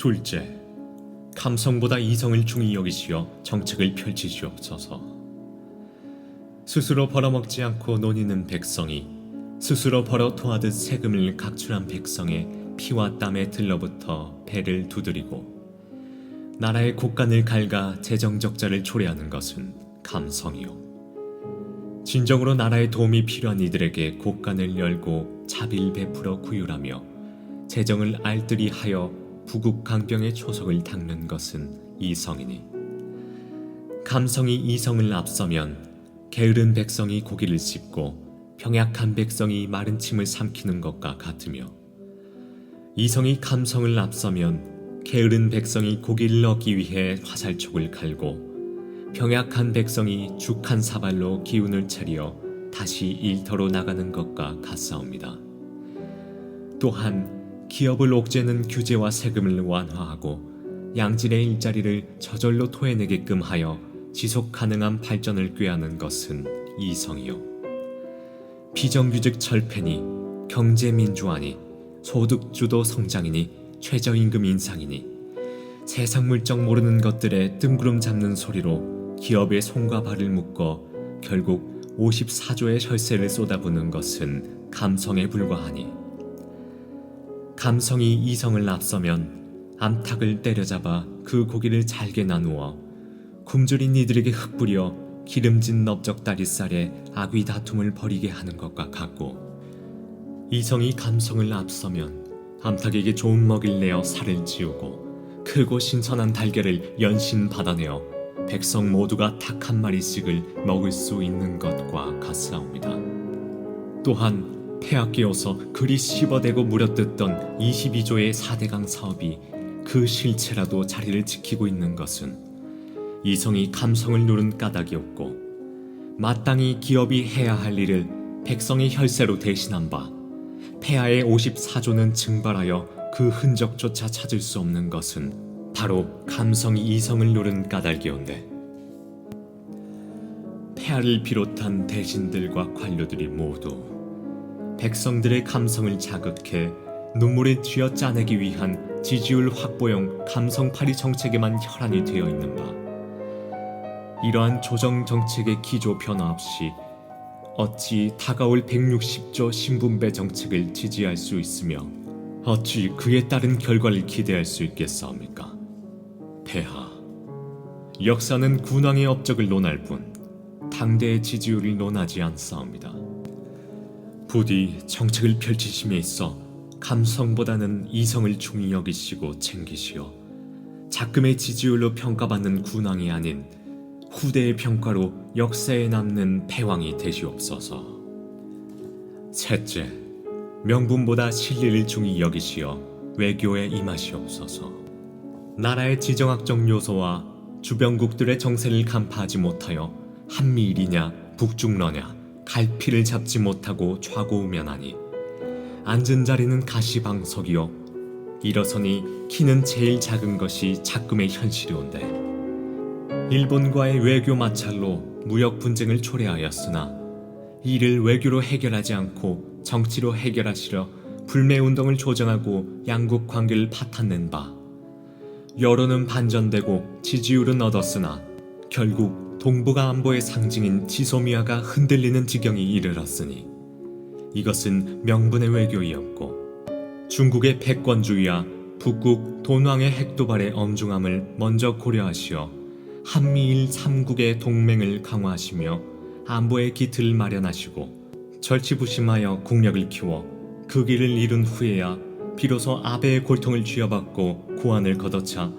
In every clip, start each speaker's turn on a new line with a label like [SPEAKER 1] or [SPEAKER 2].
[SPEAKER 1] 둘째, 감성보다 이성을 중히 여기시어 정책을 펼치시옵소서. 스스로 벌어먹지 않고 논의는 백성이 스스로 벌어 토하듯 세금을 각출한 백성의 피와 땀에 들러붙어 배를 두드리고 나라의 곳간을 갉아 재정적자를 초래하는 것은 감성이요. 진정으로 나라의 도움이 필요한 이들에게 곳간을 열고 자비를 베풀어 구휼하며 재정을 알뜰히 하여 부국 강병의 초석을 닦는 것은 이성이니, 감성이 이성을 앞서면 게으른 백성이 고기를 씹고 병약한 백성이 마른 침을 삼키는 것과 같으며, 이성이 감성을 앞서면 게으른 백성이 고기를 얻기 위해 화살촉을 갈고 병약한 백성이 죽한 사발로 기운을 차려 다시 일터로 나가는 것과 같사옵니다. 또한 기업을 옥죄는 규제와 세금을 완화하고 양질의 일자리를 저절로 토해내게끔 하여 지속 가능한 발전을 꾀하는 것은 이성이요. 비정규직 철폐니 경제민주화니 소득주도 성장이니 최저임금 인상이니 세상 물정 모르는 것들에 뜬구름 잡는 소리로 기업의 손과 발을 묶어 결국 54조의 혈세를 쏟아부는 것은 감성에 불과하니, 감성이 이성을 앞서면 암탉을 때려잡아 그 고기를 잘게 나누어 굶주린 이들에게 흙뿌려 기름진 넓적 다리살에 악의 다툼을 벌이게 하는 것과 같고, 이성이 감성을 앞서면 암탉에게 좋은 먹이를 내어 살을 찌우고 크고 신선한 달걀을 연신 받아내어 백성 모두가 닭 한 마리씩을 먹을 수 있는 것과 같사옵니다. 또한 폐하 끼어서 그리 씹어대고 물어뜯던 22조의 4대강 사업이 그 실체라도 자리를 지키고 있는 것은 이성이 감성을 누른 까닭이었고, 마땅히 기업이 해야 할 일을 백성이 혈세로 대신한 바 폐하의 54조는 증발하여 그 흔적조차 찾을 수 없는 것은 바로 감성이 이성을 누른 까닭이온데, 폐하를 비롯한 대신들과 관료들이 모두 백성들의 감성을 자극해 눈물을 쥐어 짜내기 위한 지지율 확보용 감성팔이 정책에만 혈안이 되어 있는 바, 이러한 조정 정책의 기조 변화 없이 어찌 다가올 160조 신분배 정책을 지지할 수 있으며 어찌 그에 따른 결과를 기대할 수 있겠사옵니까? 폐하, 역사는 군왕의 업적을 논할 뿐 당대의 지지율을 논하지 않사옵니다. 부디 정책을 펼치심에 있어 감성보다는 이성을 중히 여기시고 챙기시어 작금의 지지율로 평가받는 군왕이 아닌 후대의 평가로 역사에 남는 패왕이 되시옵소서. 셋째, 명분보다 실리를 중히 여기시어 외교에 임하시옵소서. 나라의 지정학적 요소와 주변국들의 정세를 간파하지 못하여 한미일이냐 북중러냐 갈피를 잡지 못하고 좌고우면하니 앉은 자리는 가시방석이요 일어서니 키는 제일 작은 것이 작금의 현실이온데, 일본과의 외교 마찰로 무역 분쟁을 초래하였으나 이를 외교로 해결하지 않고 정치로 해결하시려 불매운동을 조정하고 양국 관계를 파탄낸 바, 여론은 반전되고 지지율은 얻었으나 결국 동북아 안보의 상징인 지소미아가 흔들리는 지경이 이르렀으니 이것은 명분의 외교이었고, 중국의 패권주의와 북국 돈왕의 핵도발의 엄중함을 먼저 고려하시어 한미일 3국의 동맹을 강화하시며 안보의 기틀을 마련하시고 절치부심하여 국력을 키워 그 길을 이룬 후에야 비로소 아베의 골통을 쥐어받고 고안을 걷어차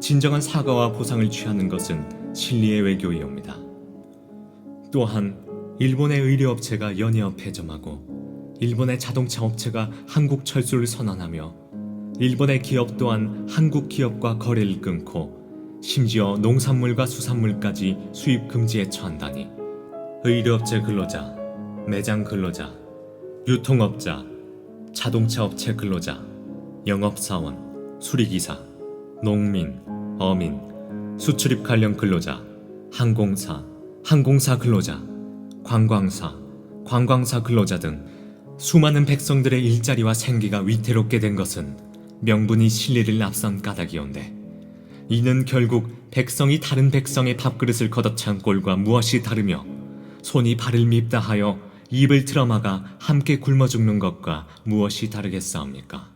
[SPEAKER 1] 진정한 사과와 보상을 취하는 것은 실리의 외교이옵니다. 또한 일본의 의료업체가 연이어 폐점하고 일본의 자동차 업체가 한국 철수를 선언하며 일본의 기업 또한 한국 기업과 거래를 끊고 심지어 농산물과 수산물까지 수입 금지에 처한다니, 의료업체 근로자, 매장 근로자, 유통업자, 자동차 업체 근로자, 영업사원, 수리기사, 농민, 어민, 수출입 관련 근로자, 항공사, 항공사 근로자, 관광사, 관광사 근로자 등 수많은 백성들의 일자리와 생계가 위태롭게 된 것은 명분이 진리를 앞선 까닭이온데 이는 결국 백성이 다른 백성의 밥그릇을 걷어찬 꼴과 무엇이 다르며 손이 발을 밉다 하여 입을 틀어막아 함께 굶어 죽는 것과 무엇이 다르겠사옵니까?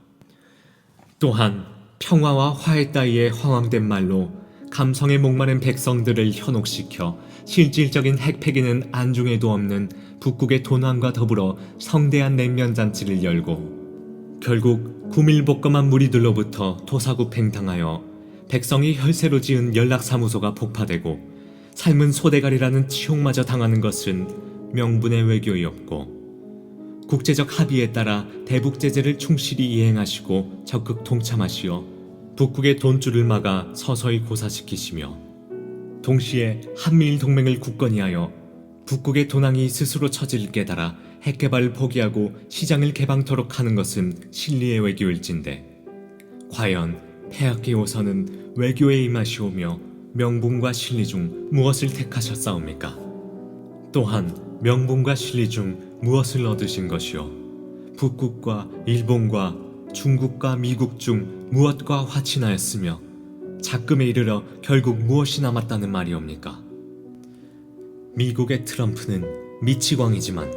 [SPEAKER 1] 또한 평화와 화해 따위에 허황된 말로 감성에 목마른 백성들을 현혹시켜 실질적인 핵폐기는 안중에도 없는 북국의 도난과 더불어 성대한 냉면잔치를 열고 결국 구밀복검한 무리들로부터 토사구팽당하여 백성이 혈세로 지은 연락사무소가 폭파되고 삶은 소대가리라는 치욕마저 당하는 것은 명분의 외교이었고 국제적 합의에 따라 대북제재를 충실히 이행하시고 적극 동참하시어 북국의 돈줄을 막아 서서히 고사시키시며 동시에 한미일 동맹을 굳건히 하여 북국의 도낭이 스스로 처지를 깨달아 핵개발을 포기하고 시장을 개방토록 하는 것은 실리의 외교일진데 과연 폐하께오서는 외교에 임하시오며 명분과 실리 중 무엇을 택하셨사옵니까? 또한 명분과 실리 중 무엇을 얻으신 것이요? 북국과 일본과 중국과 미국 중 무엇과 화친하였으며 작금에 이르러 결국 무엇이 남았다는 말이옵니까? 미국의 트럼프는 미치광이지만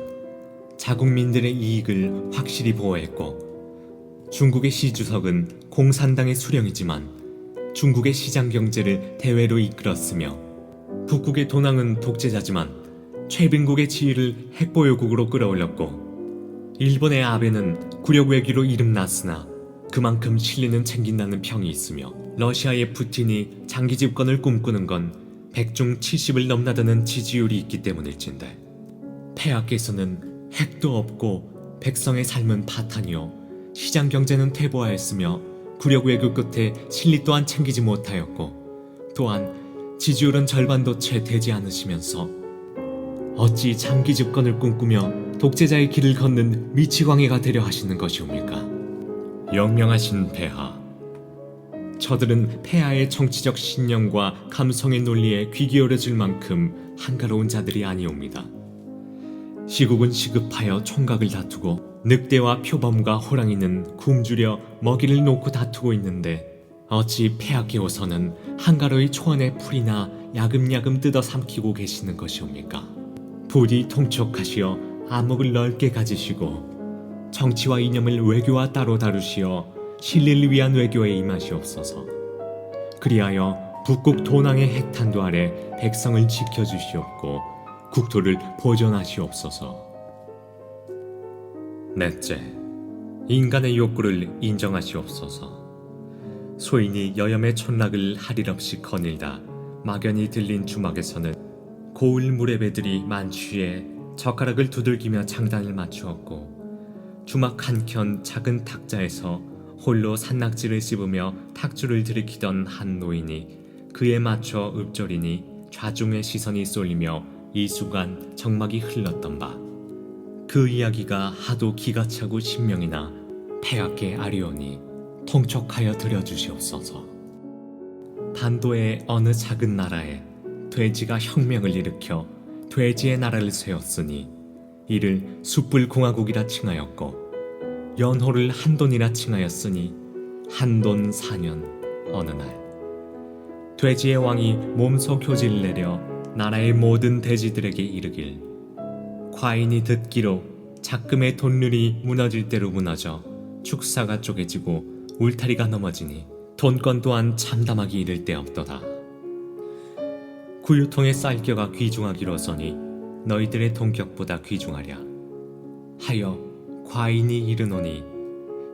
[SPEAKER 1] 자국민들의 이익을 확실히 보호했고 중국의 시 주석은 공산당의 수령이지만 중국의 시장 경제를 대외로 이끌었으며 북국의 도낭은 독재자지만 최빈국의 지위를 핵보유국으로 끌어올렸고 일본의 아베는 구력 외교로 이름났으나 그만큼 실리는 챙긴다는 평이 있으며 러시아의 푸틴이 장기 집권을 꿈꾸는 건 100중 70을 넘나드는 지지율이 있기 때문일진데 폐하께서는 핵도 없고 백성의 삶은 파탄이요 시장 경제는 퇴보하였으며 구력 외교 끝에 실리 또한 챙기지 못하였고 또한 지지율은 절반도 채 되지 않으시면서 어찌 장기 집권을 꿈꾸며 독재자의 길을 걷는 미치광이가 되려 하시는 것이옵니까? 영명하신 폐하, 저들은 폐하의 정치적 신념과 감성의 논리에 귀 기울여질 만큼 한가로운 자들이 아니옵니다. 시국은 시급하여 총각을 다투고 늑대와 표범과 호랑이는 굶주려 먹이를 놓고 다투고 있는데 어찌 폐하께오서는 한가로이 초원의 풀이나 야금야금 뜯어 삼키고 계시는 것이옵니까? 부디 통촉하시어 안목을 넓게 가지시고 정치와 이념을 외교와 따로 다루시어 실리를 위한 외교에 임하시옵소서. 그리하여 북국 도낭의 핵탄두 아래 백성을 지켜주시옵고 국토를 보존하시옵소서. 넷째, 인간의 욕구를 인정하시옵소서. 소인이 여염의 촌락을 할일 없이 거닐다 막연히 들린 주막에서는 고을 무례배들이 만취해 젓가락을 두들기며 장단을 맞추었고 주막 한켠 작은 탁자에서 홀로 산낙지를 씹으며 탁주를 들이키던 한 노인이 그에 맞춰 읊조리니 좌중의 시선이 쏠리며 이 순간 정막이 흘렀던 바 그 이야기가 하도 기가 차고 신명이나 폐하께 아뢰오니 통촉하여 들여주시옵소서. 반도의 어느 작은 나라에 돼지가 혁명을 일으켜 돼지의 나라를 세웠으니 이를 숯불공화국이라 칭하였고 연호를 한돈이라 칭하였으니 한돈 4년 어느 날 돼지의 왕이 몸소 교지를 내려 나라의 모든 돼지들에게 이르길 과인이 듣기로 작금의 돈률이 무너질 대로 무너져 축사가 쪼개지고 울타리가 넘어지니 돈건 또한 참담하기 이를 데 없도다. 구유통의 쌀겨가 귀중하기로서니 너희들의 동격보다 귀중하랴 하여 과인이 이르노니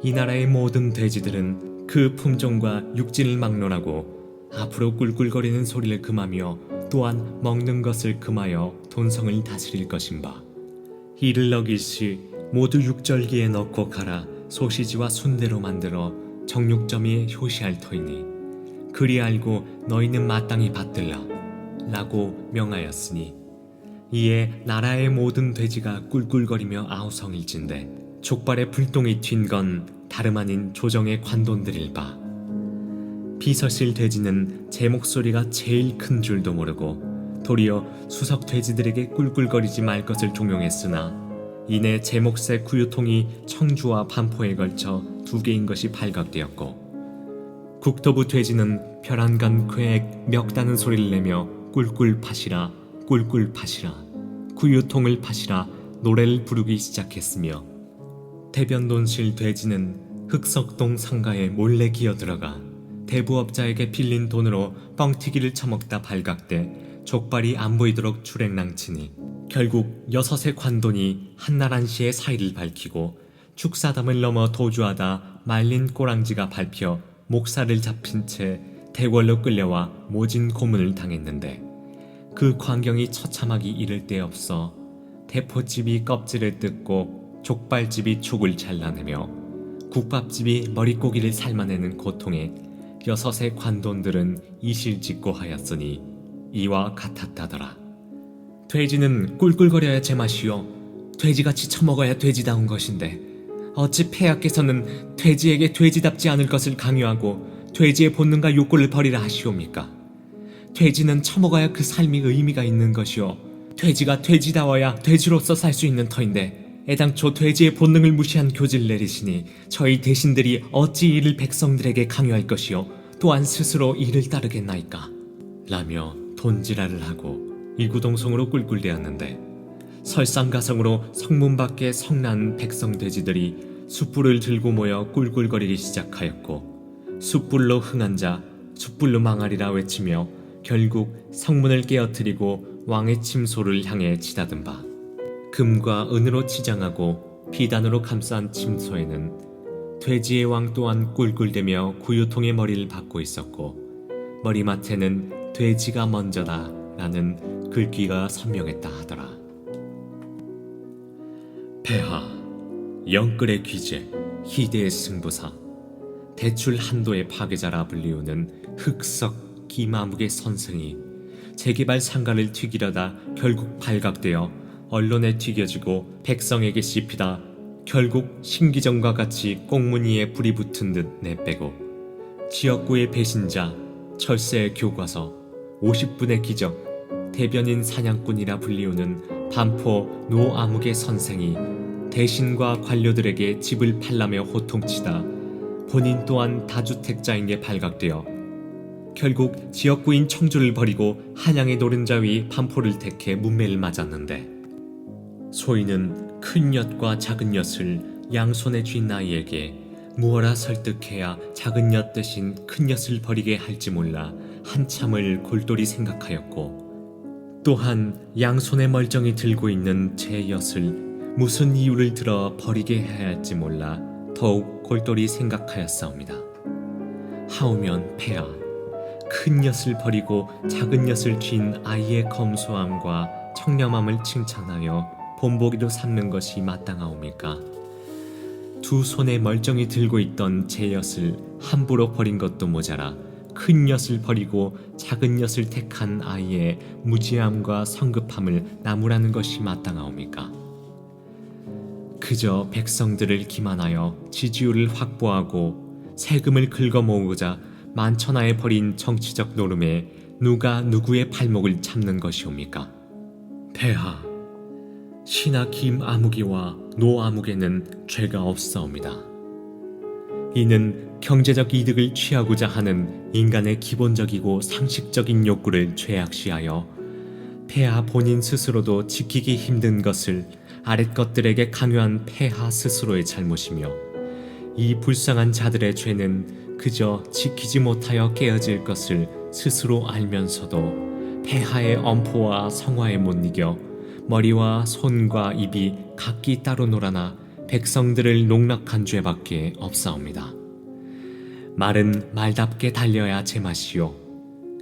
[SPEAKER 1] 이 나라의 모든 돼지들은 그 품종과 육진을 막론하고 앞으로 꿀꿀거리는 소리를 금하며 또한 먹는 것을 금하여 돈성을 다스릴 것인바 이를 어길시 모두 육절기에 넣고 갈아 소시지와 순대로 만들어 정육점이 효시할 터이니 그리 알고 너희는 마땅히 받들라 라고 명하였으니 이에 나라의 모든 돼지가 꿀꿀거리며 아우성일진데 족발에 불똥이 튄 건 다름 아닌 조정의 관돈들일 바 비서실 돼지는 제 목소리가 제일 큰 줄도 모르고 도리어 수석 돼지들에게 꿀꿀거리지 말 것을 종용했으나 이내 제 몫의 구유통이 청주와 반포에 걸쳐 두 개인 것이 발각되었고, 국토부 돼지는 벼랑간 쾌액 멱다는 소리를 내며 꿀꿀 파시라 꿀꿀 파시라 구유통을 파시라 노래를 부르기 시작했으며, 대변돈실 돼지는 흑석동 상가에 몰래 기어들어가 대부업자에게 빌린 돈으로 뻥튀기를 처먹다 발각돼 족발이 안 보이도록 출행랑치니, 결국 6의 관돈이 한나란 씨의 사의를 밝히고 축사담을 넘어 도주하다 말린 꼬랑지가 밟혀 목살을 잡힌 채 대궐로 끌려와 모진 고문을 당했는데, 그 광경이 처참하기 이를 데 없어 대포집이 껍질을 뜯고 족발집이 죽을 잘라내며 국밥집이 머릿고기를 삶아내는 고통에 6의 관돈들은 이실직고 하였으니 이와 같았다더라. 돼지는 꿀꿀거려야 제맛이요, 돼지같이 처먹어야 돼지다운 것인데, 어찌 폐하께서는 돼지에게 돼지답지 않을 것을 강요하고 돼지의 본능과 욕구를 버리라 하시옵니까? 돼지는 처먹어야 그 삶이 의미가 있는 것이요, 돼지가 돼지다워야 돼지로서 살 수 있는 터인데, 애당초 돼지의 본능을 무시한 교지를 내리시니 저희 대신들이 어찌 이를 백성들에게 강요할 것이요, 또한 스스로 이를 따르겠나이까? 라며 돈지랄을 하고 일구동성으로 꿀꿀대었는데, 설상가성으로 성문 밖에 성난 백성 돼지들이 숯불을 들고 모여 꿀꿀거리기 시작하였고, 숯불로 흥한 자 숯불로 망하리라 외치며 결국 성문을 깨어뜨리고 왕의 침소를 향해 치닫은 바, 금과 은으로 치장하고 비단으로 감싼 침소에는 돼지의 왕 또한 꿀꿀대며 구유통의 머리를 박고 있었고, 머리맡에는 돼지가 먼저다 라는 글귀가 선명했다 하더라. 폐하, 영끌의 귀재, 희대의 승부사, 대출 한도의 파괴자라 불리우는 흑석 김아묵의 선생이 재개발 상가를 튀기려다 결국 발각되어 언론에 튀겨지고 백성에게 씹히다 결국 신기정과 같이 꽁무니에 불이 붙은 듯 내빼고, 지역구의 배신자, 철새의 교과서, 50분의 기적, 대변인 사냥꾼이라 불리우는 반포 노아묵의 선생이 대신과 관료들에게 집을 팔라며 호통치다 본인 또한 다주택자인 게 발각되어 결국 지역구인 청주를 버리고 한양의 노른자 위 반포를 택해 문매를 맞았는데, 소인은 큰 엿과 작은 엿을 양손에 쥔 아이에게 무어라 설득해야 작은 엿 대신 큰 엿을 버리게 할지 몰라 한참을 골똘히 생각하였고, 또한 양손에 멀쩡히 들고 있는 제 엿을 무슨 이유를 들어 버리게 해야 할지 몰라 더욱 골똘히 생각하였사옵니다. 하오면 폐하, 큰 엿을 버리고 작은 엿을 쥔 아이의 검소함과 청렴함을 칭찬하여 본보기로 삼는 것이 마땅하옵니까? 두 손에 멀쩡히 들고 있던 제 엿을 함부로 버린 것도 모자라 큰 엿을 버리고 작은 엿을 택한 아이의 무지함과 성급함을 나무라는 것이 마땅하옵니까? 그저 백성들을 기만하여 지지율을 확보하고 세금을 긁어모으고자 만천하에 벌인 정치적 노름에 누가 누구의 발목을 잡는 것이옵니까? 폐하, 신하 김아무기와 노아무개는 죄가 없사옵니다. 이는 경제적 이득을 취하고자 하는 인간의 기본적이고 상식적인 욕구를 죄악시하여 폐하 본인 스스로도 지키기 힘든 것을 아랫 것들에게 강요한 폐하 스스로의 잘못이며, 이 불쌍한 자들의 죄는 그저 지키지 못하여 깨어질 것을 스스로 알면서도 폐하의 엄포와 성화에 못 이겨 머리와 손과 입이 각기 따로 놀아나 백성들을 농락한 죄밖에 없사옵니다. 말은 말답게 달려야 제맛이요,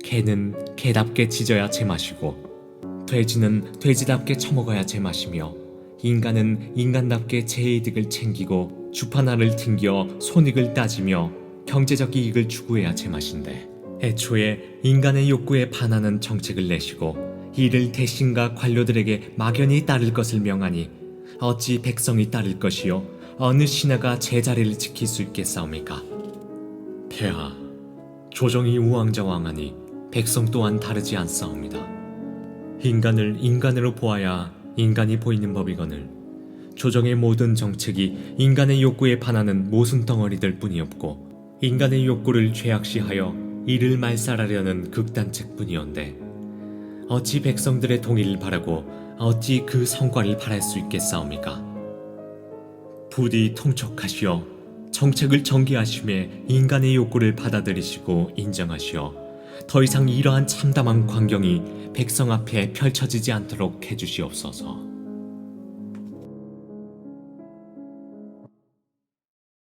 [SPEAKER 1] 개는 개답게 짖어야 제맛이고, 돼지는 돼지답게 처먹어야 제맛이며, 인간은 인간답게 제이득을 챙기고 주판화를 튕겨 손익을 따지며 경제적 이익을 추구해야 제맛인데, 애초에 인간의 욕구에 반하는 정책을 내시고 이를 대신과 관료들에게 막연히 따를 것을 명하니 어찌 백성이 따를 것이요, 어느 신하가 제자리를 지킬 수 있겠사옵니까? 폐하, 조정이 우왕좌왕하니 백성 또한 다르지 않사옵니다. 인간을 인간으로 보아야 인간이 보이는 법이거늘 조정의 모든 정책이 인간의 욕구에 반하는 모순 덩어리들 뿐이었고 인간의 욕구를 죄악시하여 이를 말살하려는 극단책 뿐이었는데 어찌 백성들의 동의를 바라고 어찌 그 성과를 바랄 수 있겠사옵니까? 부디 통촉하시어 정책을 전개하심에 인간의 욕구를 받아들이시고 인정하시어 더 이상 이러한 참담한 광경이 백성 앞에 펼쳐지지 않도록 해주시옵소서.